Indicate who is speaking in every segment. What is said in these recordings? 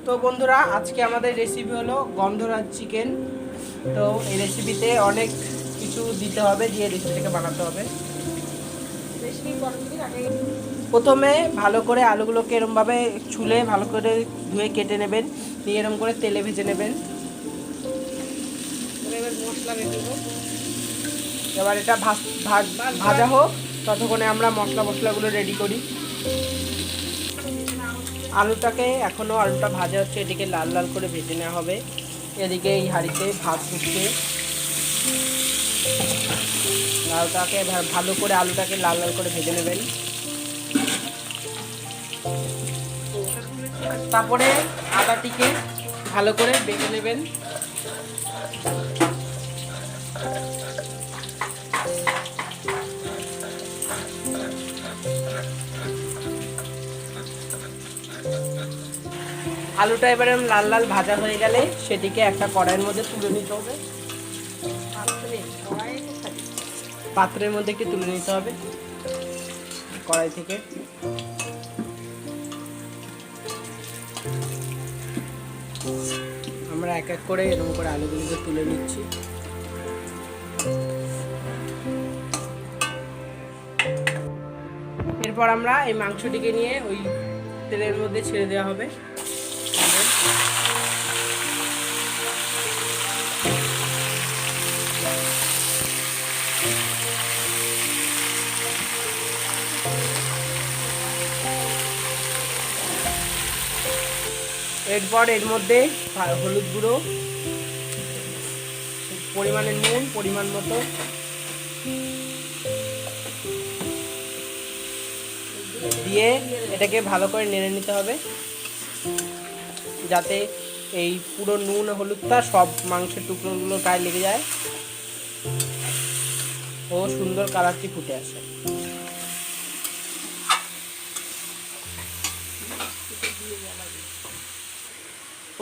Speaker 1: তো বন্ধুরা, আজকে আমাদের রেসিপি হলো গন্ধরাজ চিকেন। তো এই রেসিপিতে অনেক কিছু দিতে হবে, দিয়ে রেসিপিটাকে বানাতে হবে। প্রথমে ভালো করে আলুগুলোকে এরমভাবে ছুলে ভালো করে ধুয়ে কেটে নেবেন, নিয়ে এরম করে তেলে ভেজে নেবেন। মশলা বেটে দেবো। এবার এটা ভাজা হোক, ততক্ষণে আমরা মশলাগুলো রেডি করি। আলুটা ভাজা হচ্ছে, এদিকে লাল লাল করে ভেজে নেওয়া হবে। এদিকে এই হাঁড়িতে ভাত ফুটছে। ভালো করে আলুটাকে লাল লাল করে ভেজে নেবেন। তারপরে আদাটিকে ভালো করে বেটে নেবেন। আলুটা এবারে লাল লাল ভাজা হয়ে গেলে সেটিকে একটা কড়াইয়ের মধ্যে তুলে নিতে হবে। পাত্রের মধ্যে একটু তুলে নিতে হবে কড়াই থেকে। আমরা এক এক করে এরকম করে আলুগুলোকে তুলে নিচ্ছি। এরপর আমরা এই মাংসটিকে নিয়ে ওই তেলের মধ্যে ছেড়ে দেওয়া হবে। এরপর এর মধ্যে হলুদ গুঁড়ো, পরিমাণে নুন পরিমাণ মতো, দিয়ে এটাকে ভালো করে নেড়ে নিতে হবে, যাতে এই পুরো নুন হলুদটা সব মাংসের টুকরোগুলো গায়ে লেগে যায় ও সুন্দর কালারটি ফুটে আসে।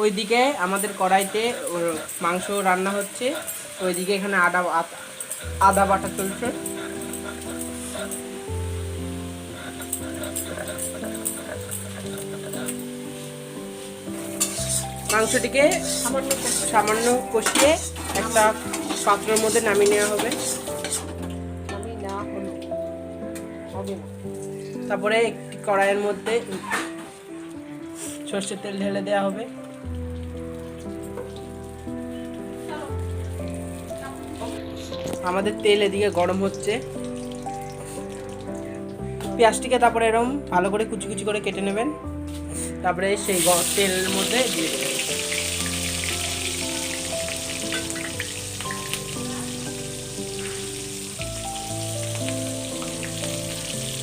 Speaker 1: ওইদিকে আমাদের কড়াইতে মাংস রান্না হচ্ছে, ওইদিকে এখানে আদা বাটা চলছে। মাংসটিকে সামান্য কষিয়ে একটা পাত্রের মধ্যে নামিয়ে নেওয়া হবে। তারপরে একটি কড়াইয়ের মধ্যে সর্ষের তেল ঢেলে দেওয়া হবে। আমাদের তেল এদিকে গরম হচ্ছে। পেঁয়াজটিকে তারপরে এরকম ভালো করে কুচি কুচি করে কেটে নেবেন, তারপরে সেই তেলের মধ্যে দিয়ে দেবেন।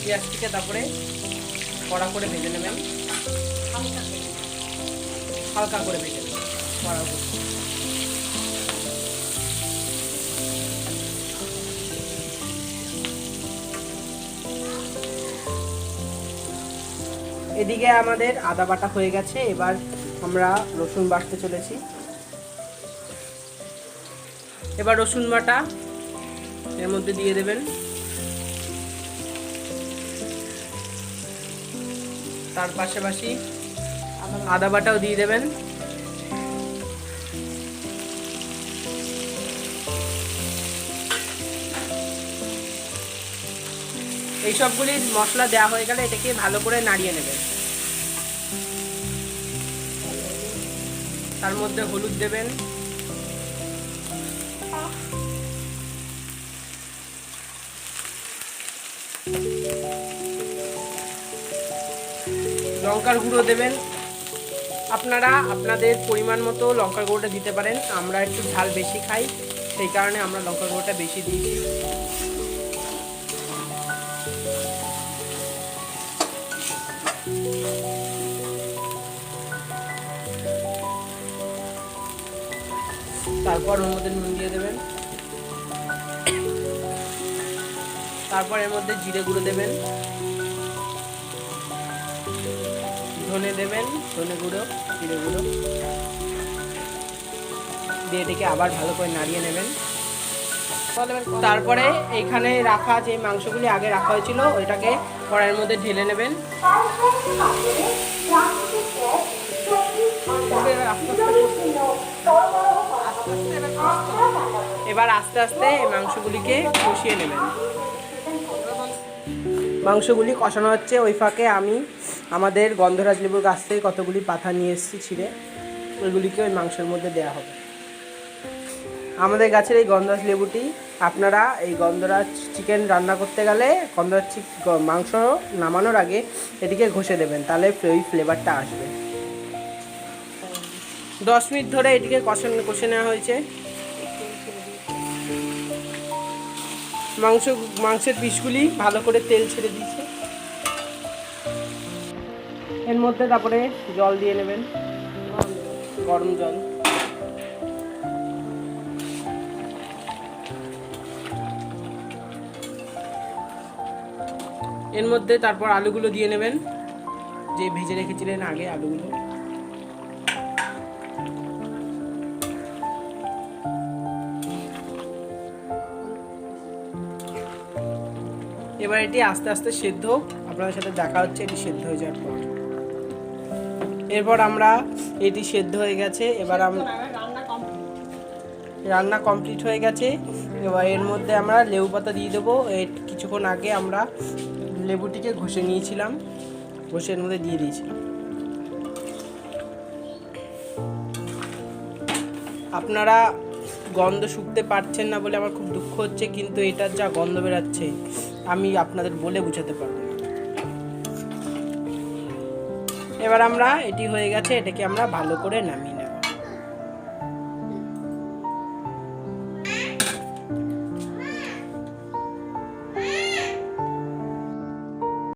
Speaker 1: পেঁয়াজটিকে তারপরে কড়া করে ভেজে নেবেন, হালকা করে ভেজে নেবেন কড়া করে। এদিকে আমাদের আদা বাটা হয়ে গেছে, এবার আমরা রসুন বাটতে চলেছি। এবার রসুন বাটা এর মধ্যে দিয়ে দেবেন, তার পাশাপাশি আদা বাটাও দিয়ে দেবেন। এই সবগুলি মশলা দেওয়া হয়ে গেলে এটাকে ভালো করে নাড়িয়ে নেবেন। তার মধ্যে হলুদ দেবেন, লঙ্কার গুঁড়ো দেবেন। আপনারা আপনাদের পরিমাণ মতো লঙ্কার গুঁড়োটা দিতে পারেন। আমরা একটু ঝাল বেশি খাই, সেই কারণে আমরা লঙ্কার গুঁড়োটা বেশি দিয়েছি। তারপর ওর মধ্যে নুন দিয়ে দেবেন। তারপর এর মধ্যে জিরে গুঁড়ো দেবেন, ধনে দেবেন, ধনে গুঁড়ো, জিরে গুঁড়ো দিয়ে এটাকে আবার ভালো করে নাড়িয়ে নেবেন। তারপরে এইখানে রাখা যে মাংসগুলি আগে রাখা হয়েছিল ওইটাকে কড়াইয়ের মধ্যে ঢেলে নেবেন। এবার আস্তে আস্তে এই মাংসগুলিকে কষিয়ে নেবেন। মাংসগুলি কষানো হচ্ছে, ওই ফাঁকে আমি আমাদের গন্ধরাজ লেবুর গাছ থেকে কতগুলি পাতা নিয়ে এসেছি ছিঁড়ে, ওইগুলিকে ওই মাংসের মধ্যে দেওয়া হবে। আমাদের গাছের এই গন্ধরাজ লেবুটি, আপনারা এই গন্ধরাজ চিকেন রান্না করতে গেলে গন্ধরাজ মাংস নামানোর আগে এটিকে ঘষে দেবেন, তাহলে ওই ফ্লেভারটা আসবে। 10 মিনিট ধরে এটিকে কষে নেওয়া হয়েছে। মাংসের পিসগুলি ভালো করে তেল ছেড়ে দিয়েছে। এর মধ্যে তারপরে জল দিয়ে নেবেন, গরম জল। এর মধ্যে তারপর আলুগুলো দিয়ে নেবেন, যে ভেজে রেখেছিলেন আগে আলুগুলো। এবার এটি আস্তে আস্তে সেদ্ধ হোক, আপনাদের সাথে দেখা হচ্ছে এটি সেদ্ধ হয়ে যাওয়ার পর। এরপর আমরা এটি সেদ্ধ হয়ে গেছে, এবার রান্না কমপ্লিট হয়ে গেছে। এবার এর মধ্যে আমরা লেবু পাতা দিয়ে দেবো। কিছুক্ষণ আগে আমরা লেবুটিকে ঘষে নিয়েছিলাম, ঘষে এর মধ্যে দিয়ে দিয়েছিলাম। আপনারা গন্ধ শুকতে পারছেন না বলে আমার খুব দুঃখ হচ্ছে, কিন্তু এটার যা গন্ধ বেরাচ্ছে আমি আপনাদের বলে বোঝাতে পারবো না। এবার আমরা এটি হয়ে গেছে, এটাকে আমরা ভালো করে নামিয়ে